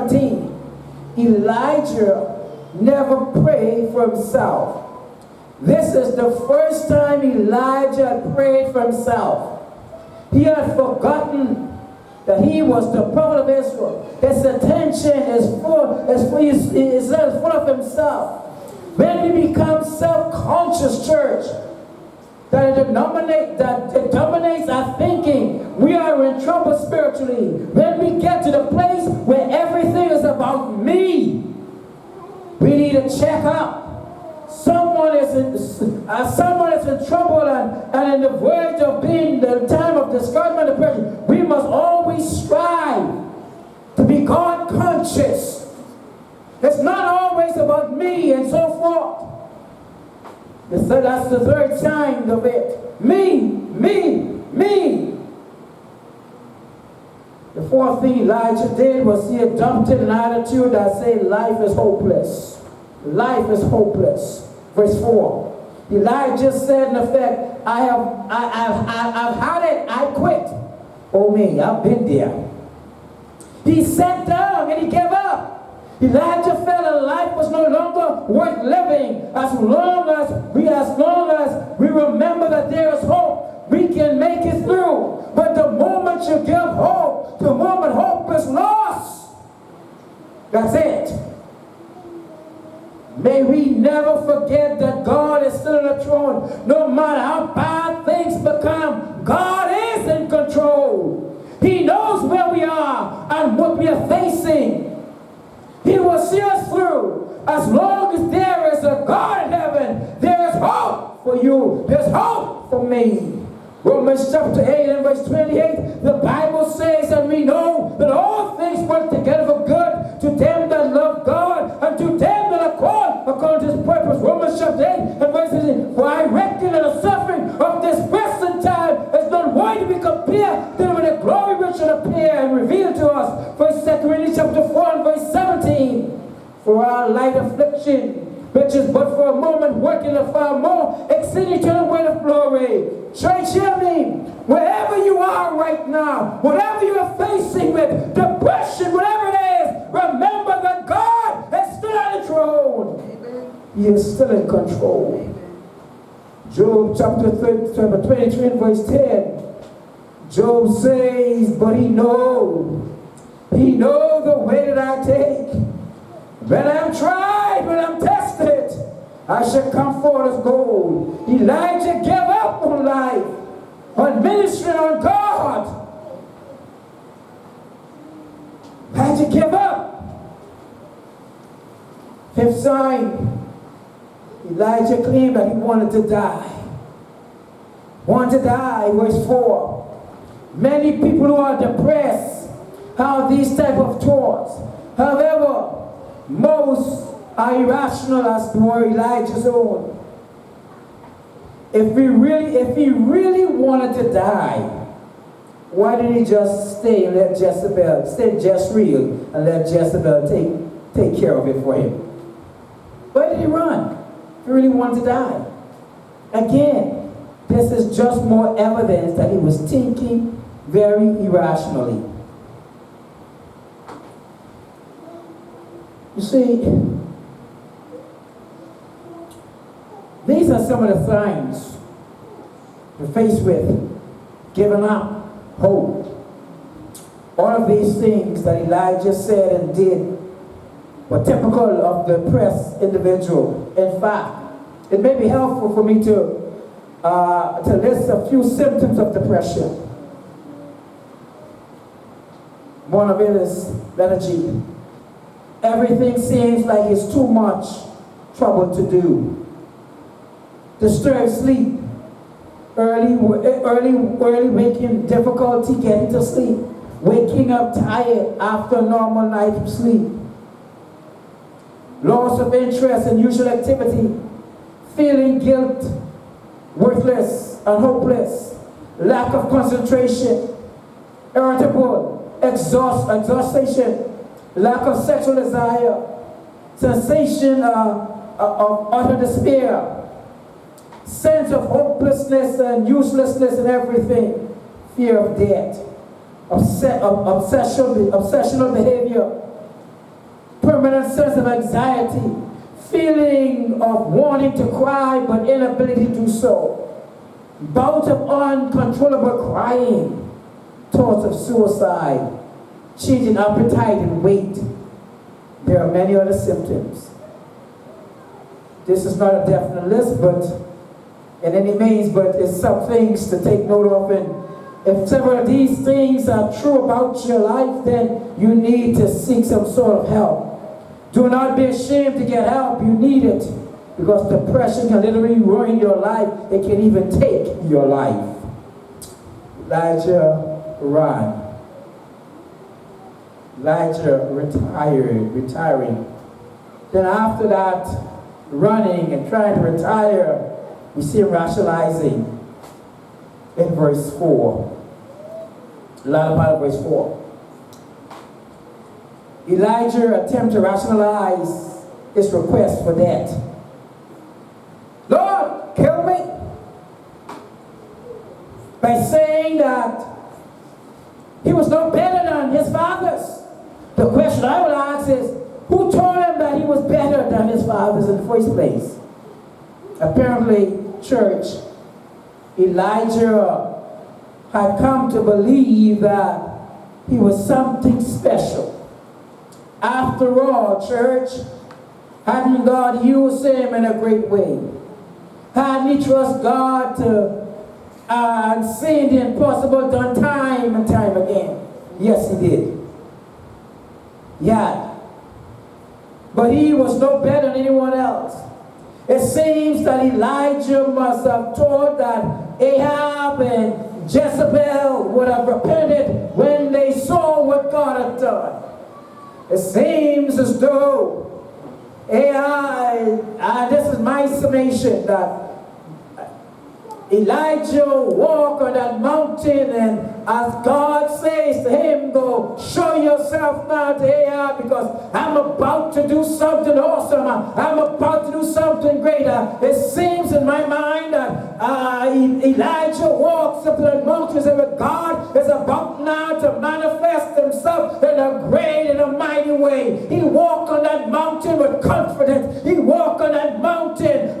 17. Elijah never prayed for himself. This is the first time Elijah prayed for himself. He had forgotten that he was the prophet of Israel. His attention is full of himself. When we become self-conscious, church, that it dominates our thinking, we are in trouble spiritually. When we get to the place where everything is about me, we need to check up. Someone is in trouble and in the verge of being the time of discouragement and depression. We must always strive to be God conscious. It's not always about me and so forth. So that's the third sign of it. Me. The fourth thing Elijah did was he adopted an attitude that said life is hopeless. Life is hopeless. Verse 4. Elijah said in effect, I've had it, I quit. Oh me, I've been there. He sat down and he gave up. Elijah felt that life was no longer worth living. As long as we remember that there is hope, we can make it through. But the moment you give hope, the moment hope is lost, that's it. May we never forget that God is still on the throne. No matter how bad things become, God is in control. He knows where we are and what we are facing. He will see us through. As long as there is a God in heaven, there is hope for you. There's hope for me. Romans chapter 8 and verse 28, the Bible says, and we know that all things work together for good to them that love God and to them that are called according to his purpose. Romans chapter 8 and verse 18, for I reckon that the suffering of this present time is not worthy to be compared to the glory which shall appear and reveal to us. 1 Corinthians chapter 4 and verse 17, for our light affliction, which is but for a moment working a far more exceeding eternal weight of glory. Church, hear me. Wherever you are right now, whatever you are facing with, depression, whatever it is, remember that God is still on the throne. Amen. He is still in control. Amen. Job chapter 23 and verse 10. Job says, but he knows the way that I take. When I'm tried, when I'm tested, I shall come forth as gold. Elijah gave up on life, on ministry, on God. Elijah gave up. Fifth sign, Elijah claimed that he wanted to die. Wanted to die, verse 4. Many people who are depressed have these type of thoughts. However, most are irrational as were Elijah's own. If he really wanted to die, why didn't he just stay and let Jezebel, stay Jezreel and let Jezebel take care of it for him? Why did he run? If he really wanted to die. Again, this is just more evidence that he was thinking very irrationally. You see, these are some of the signs we're faced with. Giving up, hope. All of these things that Elijah said and did were typical of the depressed individual. In fact, it may be helpful for me to list a few symptoms of depression. One of it is lethargy. Everything seems like it's too much trouble to do. Disturbed sleep. Early waking, difficulty getting to sleep. Waking up tired after a normal night of sleep. Loss of interest in usual activity. Feeling guilt, worthless and hopeless. Lack of concentration. Irritable, exhaustion. Lack of sexual desire, sensation of utter despair, sense of hopelessness and uselessness in everything, fear of death, obsessional behavior, constant sense of anxiety, feeling of wanting to cry but inability to do so, bouts of uncontrollable crying, thoughts of suicide, changing appetite and weight. There are many other symptoms. This is not a definite list, but in any means, but it's some things to take note of. And if several of these things are true about your life, then you need to seek some sort of help. Do not be ashamed to get help. You need it, because depression can literally ruin your life. It can even take your life. Elijah ran. Elijah retiring. Then after that, running and trying to retire, we see him rationalizing in verse 4. A lot about verse 4. Elijah attempted to rationalize his request for death. Lord, kill me. By saying that he was no better than his fathers. The question I will ask is, who told him that he was better than his fathers in the first place? Apparently, church, Elijah had come to believe that he was something special. After all, church, hadn't God used him in a great way? Hadn't he trust God to see the impossible done time and time again? Yes, he did. Yeah. But he was no better than anyone else. It seems that Elijah must have thought that Ahab and Jezebel would have repented when they saw what God had done. It seems as though this is my summation, that Elijah walked on that mountain, and as God says to him, go show yourself now to Ahab, because I'm about to do something awesome. I'm about to do something greater. It seems in my mind that Elijah walks up to that mountain and says, God is about now to manifest himself in a great and a mighty way. He walked on that mountain with confidence. He walked on that mountain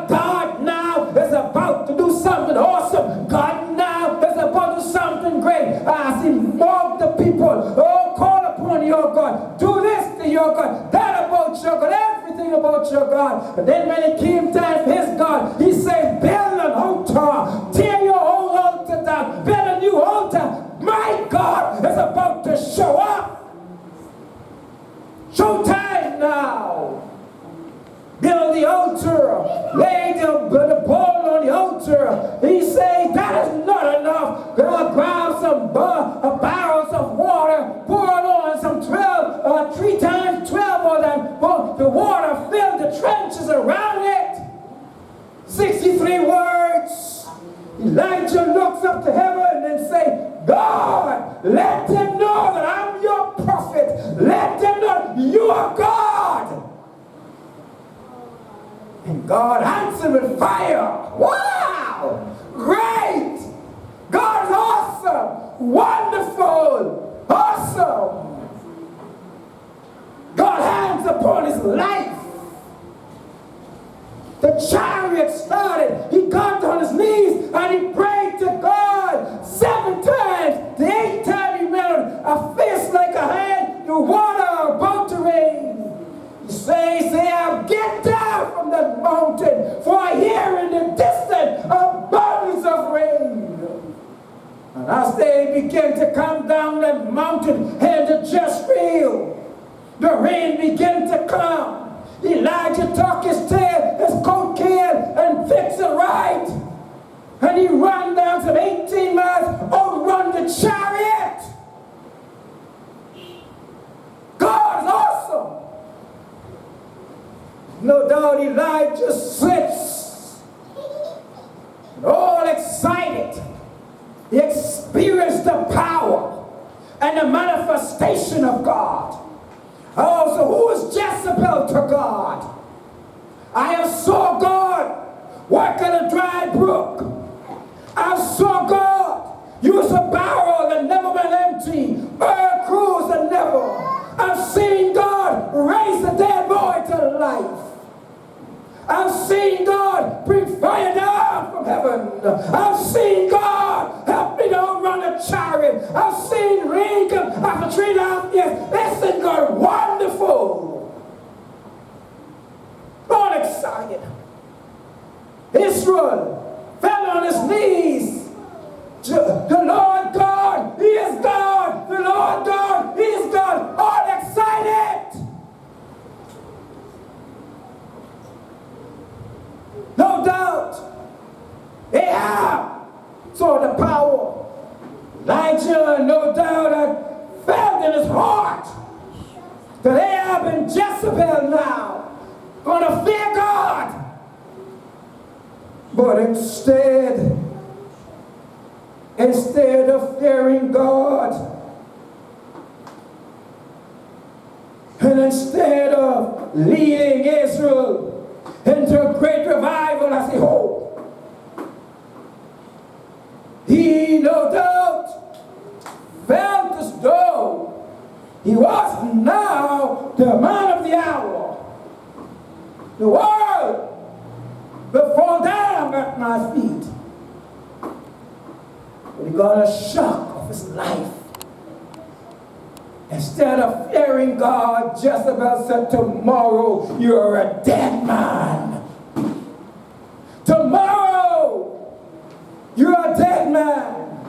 God now is about to do something awesome. God now is about to do something great. As he walked the people, oh, call upon your God. Do this to your God. That about your God. Everything about your God. But then when it came time for his God, he said, build an altar. Tear your old altar down. Build a new altar. My God is about to show up. Showtime now. Build the altar, lay the bowl on the altar. He said, that is not enough. Grab some barrels of water, pour it on some 3 times 12 or that. The water filled the trenches around it. 63 words. Elijah looks up to heaven and says, God, let them know that I'm your prophet. Let them know you are God. And God answered with fire. Wow! Great! God is awesome! Wonderful! Awesome! God hands upon his life. The chariot started. He got on his knees and he prayed to God 7 times. The 8th time he made a fist like a hand. The water about to rain. He says, get down from that mountain, for I hear in the distance abundance of rain. And as they began to come down that mountain headed to Jezreel, the rain began to come. Elijah took his tail, his coat can, and fixed it right. And he ran down some 18 miles, outrun the chariot. God is awesome. No doubt Elijah sits, all excited. He experienced the power and the manifestation of God. Also, who is Jezebel to God? I have saw God work in a dry brook. I saw God use a barrel that never went empty, a cruise that never. I've seen seen God bring fire down from heaven. I've seen God help me to outrun a chariot. I've seen rain come after 3.5 years. Listen, God, wonderful. God excited. Israel fell on his knees. The Lord God, He is God. The Lord God, He is God. All excited. No doubt. Ahab saw the power. Elijah, no doubt, had felt in his heart that Ahab and Jezebel now going to fear God. But instead of fearing God, and instead of leading Israel into a great revival as he hoped, he no doubt felt as though he was now the man of the hour. The world will fall down at my feet. But he got a shock of his life. Instead of fearing God, Jezebel said, tomorrow you're a dead man. Tomorrow you're a dead man.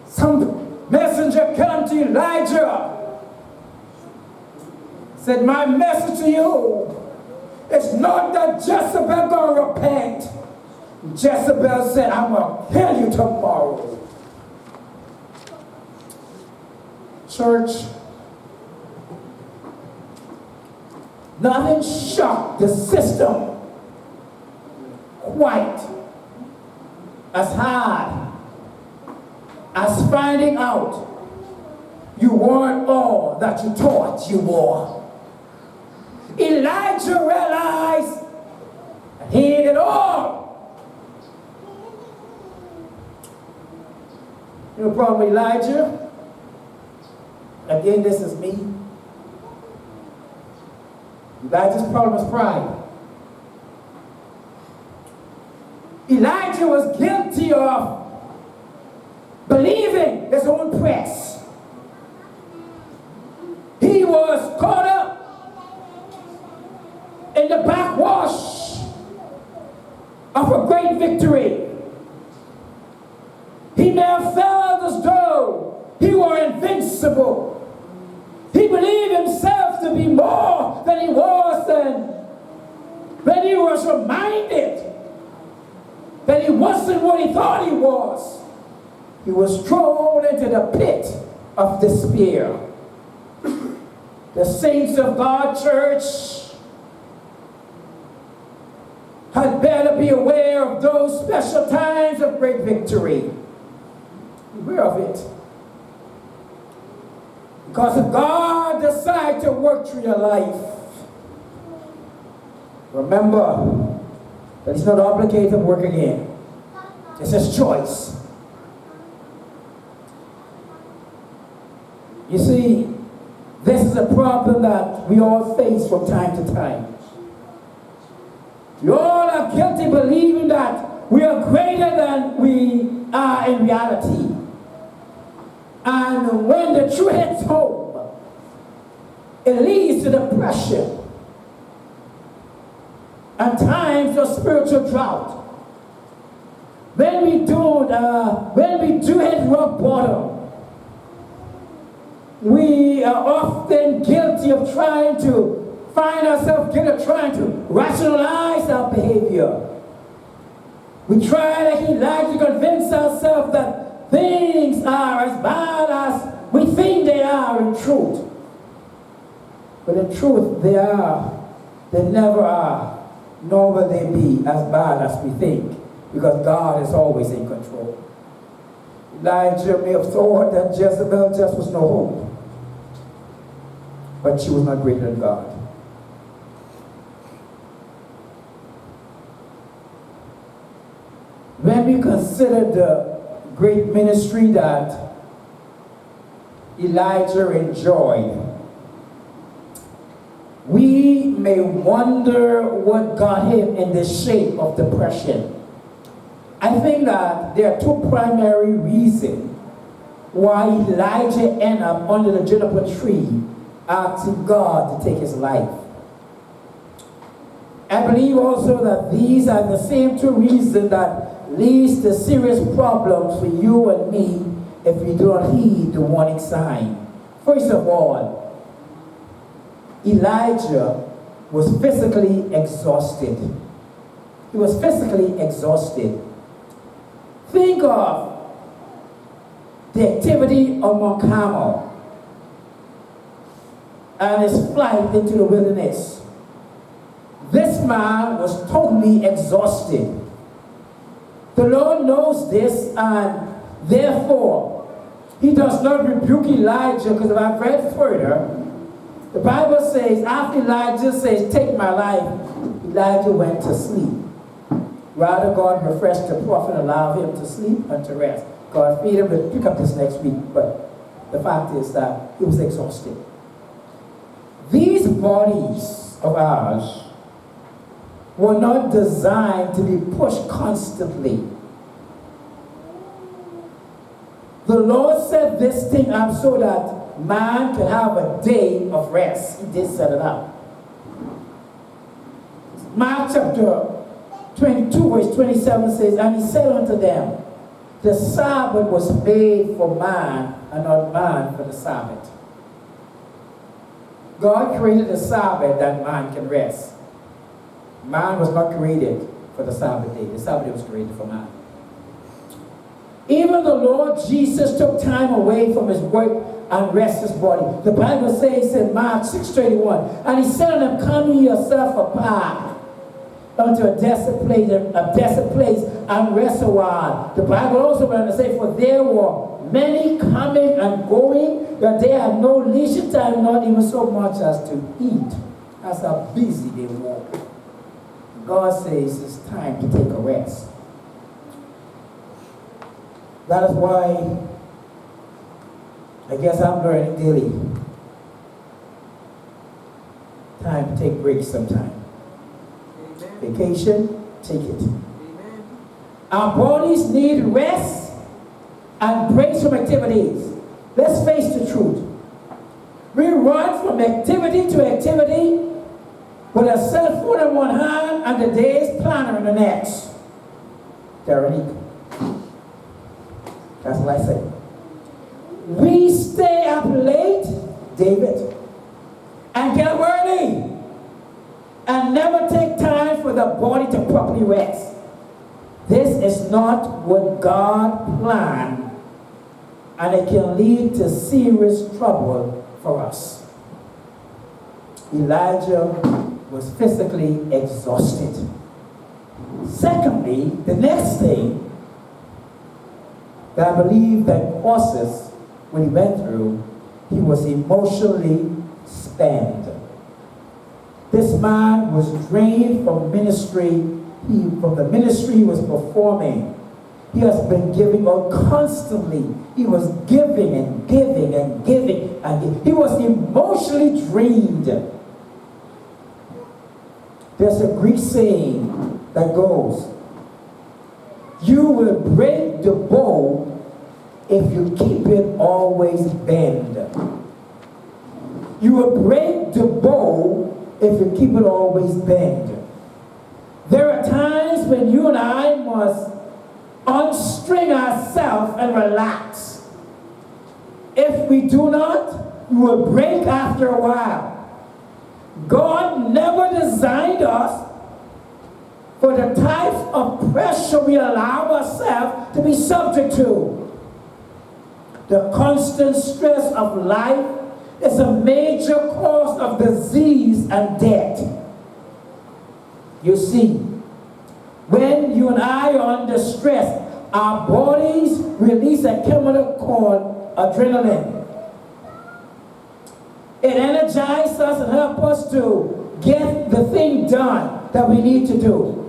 Some messenger came to Elijah, said, my message to you is not that Jezebel gonna repent. Jezebel said, I'm gonna kill you tomorrow. Church, nothing shocked the system quite as hard as finding out you weren't all that you thought you were. Elijah realized that he ain't it all. You know the problem with Elijah? Again, this is me. Elijah's problem is pride. Elijah was guilty of believing his own press. He was caught up in the backwash of a great victory. He may have felt as though he were invincible. He believed himself to be more than he was, and when he was reminded that he wasn't what he thought he was thrown into the pit of despair. The saints of God, church, had better be aware of those special times of great victory. Beware of it. Because if God decides to work through your life, remember that He's not obligated to work again. It's His choice. You see, this is a problem that we all face from time to time. We all are guilty believing that we are greater than we are in reality. And when the truth hits home, it leads to depression and times of spiritual drought. When we do hit rock bottom, we are often guilty of trying to find ourselves trying to rationalize our behavior. We try like Elijah to convince ourselves that things are as bad as we think they are in truth. But in truth, they never are, nor will they be as bad as we think, because God is always in control. Elijah may have thought that Jezebel just was no hope, but she was not greater than God. When we consider the great ministry that Elijah enjoyed, we may wonder what got him in the shape of depression. I think that there are two primary reasons why Elijah ended up under the juniper tree asking God to take his life. I believe also that these are the same two reasons that leads to serious problems for you and me if we do not heed the warning sign. First of all, Elijah was physically exhausted. He was physically exhausted. Think of the activity of Mount Carmel and his flight into the wilderness. This man was totally exhausted. The Lord knows this, and therefore, he does not rebuke Elijah, because if I've read further, the Bible says, after Elijah says, take my life, Elijah went to sleep. Rather, God refreshed the prophet and allowed him to sleep and to rest. God feed him. We'll pick up this next week, but the fact is that he was exhausted. These bodies of ours were not designed to be pushed constantly. The Lord set this thing up so that man could have a day of rest. He did set it up. Mark chapter 22 verse 27 says, and he said unto them, the Sabbath was made for man, and not man for the Sabbath. God created the Sabbath that man can rest. Man was not created for the Sabbath day. The Sabbath day was created for man. Even the Lord Jesus took time away from his work and rest his body. The Bible says in Mark 6:31, and he said unto them, come ye yourself apart unto a desolate place and rest a while. The Bible also went on to say, for there were many coming and going, that they had no leisure time, not even so much as to eat. That's how busy they were. God says it's time to take a rest. That is why I guess I'm learning daily. Time to take breaks sometime. Amen. Vacation, take it. Amen. Our bodies need rest and breaks from activities. Let's face the truth. We run from activity to activity with a cell phone in one hand and the day's planner in the next. Veronique. That's what I say. We stay up late, David, and get up early, and never take time for the body to properly rest. This is not what God planned, and it can lead to serious trouble for us. Elijah was physically exhausted. Secondly, the next thing that I believe that causes when he went through, he was emotionally spent. This man was drained from ministry, from the ministry he was performing. He has been giving out constantly. He was giving and giving and giving, and he was emotionally drained. There's a Greek saying that goes, you will break the bow if you keep it always bend. You will break the bow if you keep it always bend. There are times when you and I must unstring ourselves and relax. If we do not, we will break after a while. God never designed us for the type of pressure we allow ourselves to be subject to. The constant stress of life is a major cause of disease and death. You see, when you and I are under stress, our bodies release a chemical called adrenaline. It energizes us and helps us to get the thing done that we need to do.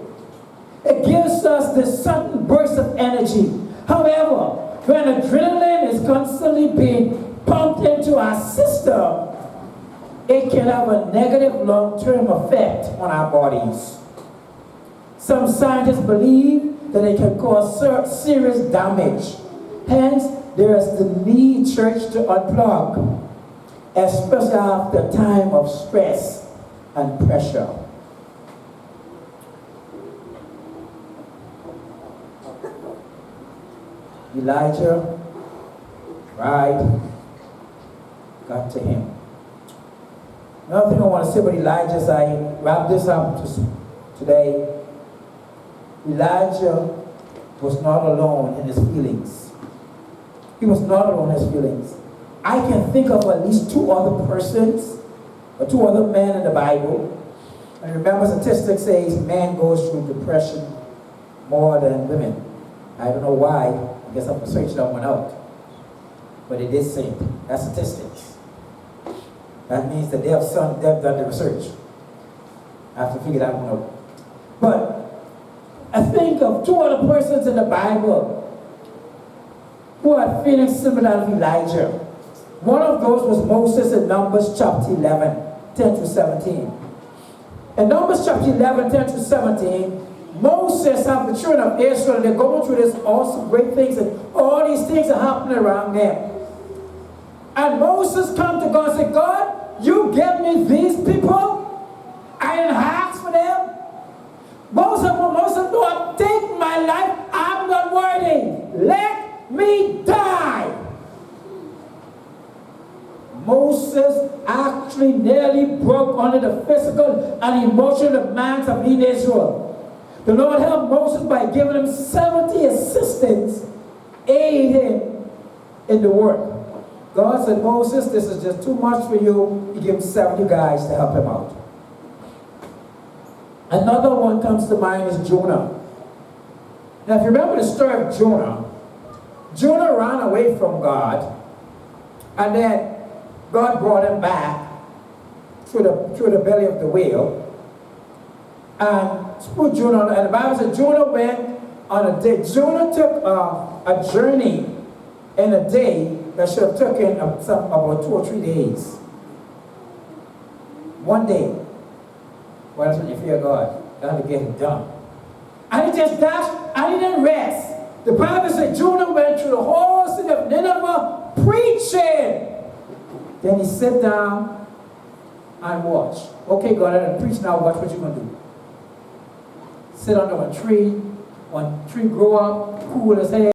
It gives us this sudden burst of energy. However, when adrenaline is constantly being pumped into our system, it can have a negative long-term effect on our bodies. Some scientists believe that it can cause serious damage. Hence, there is the need church to unplug, especially after a time of stress and pressure. Elijah cried, got to him. Another thing I want to say about Elijah as I wrap this up today, Elijah was not alone in his feelings. He was not alone in his feelings. I can think of at least two other persons, or two other men in the Bible. And remember, statistics says man goes through depression more than women. I don't know why. I guess I'm searching that one out. But it did say it. That's statistics. That means that they've done the research. I have to figure that one out. But I think of two other persons in the Bible who had feelings similar to Elijah. One of those was Moses in Numbers chapter 11, 10 to 17. In Numbers chapter 11, 10 to 17, Moses and the children of Israel, they're going through this awesome great things, and all these things are happening around them. And Moses come to God and say, God, you give me these people? I didn't ask for them. Moses, Lord, take my life. I'm not worthy. Let me die. Moses actually nearly broke under the physical and emotional demands of being Israel. The Lord helped Moses by giving him 70 assistants, aid him in the work. God said, Moses, this is just too much for you. He gave him 70 guys to help him out. Another one comes to mind is Jonah. Now, if you remember the story of Jonah, Jonah ran away from God, and then God brought him back through the belly of the whale. And put Jonah, and the Bible said Jonah went on a day. Jonah took a journey in a day that should have taken about 2 or 3 days. One day. Well, that's when you fear God. You have to get it done. And he just dashed, and he didn't rest. The Bible said Jonah went through the whole city of Nineveh preaching. Then he sat down and watched. Okay, God, I'm going to preach now. Watch what you're going to do. Sit under a tree. One tree grow up, cool as hell.